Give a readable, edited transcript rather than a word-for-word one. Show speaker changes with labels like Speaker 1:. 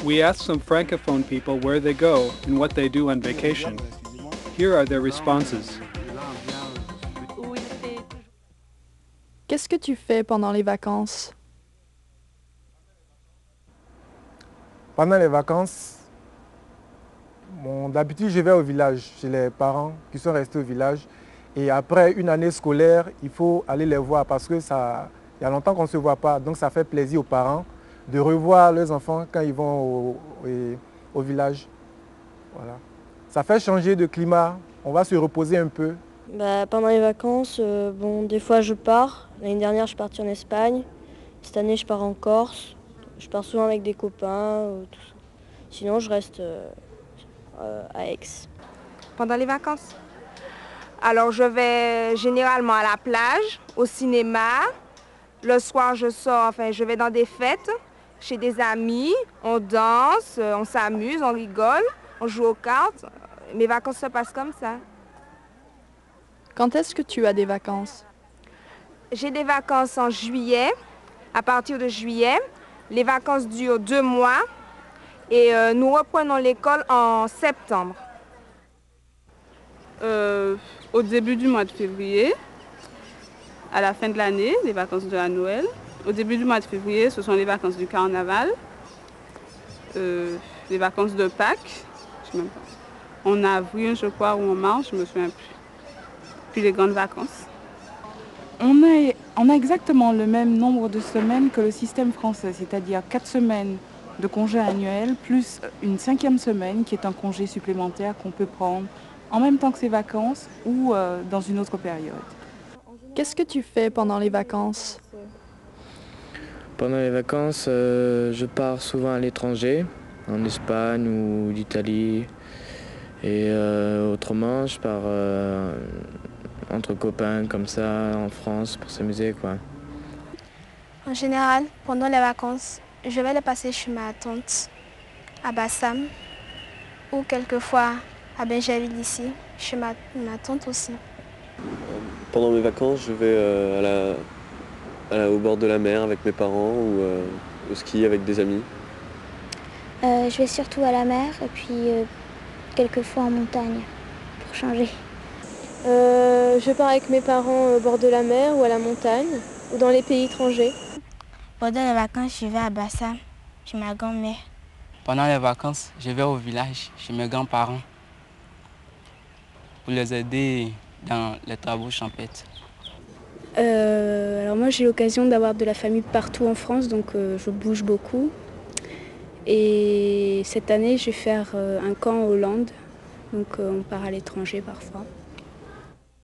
Speaker 1: We asked some Francophone people where they go and what they do on vacation. Here are their responses.
Speaker 2: Qu'est-ce que tu fais pendant les vacances?
Speaker 3: Pendant les vacances, d'habitude je vais au village, chez les parents qui sont restés au village. Et après une année scolaire, il faut aller les voir parce que il y a longtemps qu'on ne se voit pas. Donc ça fait plaisir aux parents de revoir leurs enfants quand ils vont au village. Voilà. Ça fait changer de climat, on va se reposer un peu.
Speaker 4: Pendant les vacances, des fois je pars. L'année dernière, je suis partie en Espagne. Cette année, je pars en Corse. Je pars souvent avec des copains. Tout ça. Sinon, je reste à Aix.
Speaker 5: Pendant les vacances? Alors, je vais généralement à la plage, au cinéma. Le soir, je vais dans des fêtes, chez des amis. On danse, on s'amuse, on rigole, on joue aux cartes. Mes vacances se passent comme ça.
Speaker 2: Quand est-ce que tu as des vacances?
Speaker 5: J'ai des vacances en juillet, à partir de juillet. Les vacances durent 2 mois et nous reprenons l'école en septembre.
Speaker 6: Au début du mois de février, à la fin de l'année, les vacances de la Noël. Au début du mois de février, ce sont les vacances du carnaval, les vacances de Pâques, je sais même pas. En avril, je crois, ou en mars, je me souviens plus. Puis les grandes vacances.
Speaker 7: On a exactement le même nombre de semaines que le système français, c'est-à-dire 4 semaines de congé annuel plus une 5e semaine qui est un congé supplémentaire qu'on peut prendre en même temps que ses vacances ou dans une autre période.
Speaker 2: Qu'est-ce que tu fais pendant les vacances?
Speaker 8: Pendant les vacances, je pars souvent à l'étranger, en Espagne ou d'Italie. Et autrement, je pars entre copains comme ça, en France, pour s'amuser, quoi.
Speaker 9: En général, pendant les vacances, je vais les passer chez ma tante, à Bassam, ou quelquefois à Benjaville ici, chez ma tante aussi.
Speaker 10: Pendant mes vacances, je vais au bord de la mer avec mes parents ou au ski avec des amis.
Speaker 9: Je vais surtout à la mer et puis quelquefois en montagne, pour changer.
Speaker 4: Je pars avec mes parents au bord de la mer ou à la montagne, ou dans les pays étrangers.
Speaker 9: Pendant les vacances, je vais à Bassam, chez ma grand-mère.
Speaker 11: Pendant les vacances, je vais au village, chez mes grands-parents, pour les aider dans les travaux champêtres.
Speaker 12: Alors moi, j'ai l'occasion d'avoir de la famille partout en France, donc je bouge beaucoup. Et cette année, je vais faire un camp en Hollande, donc on part à l'étranger parfois.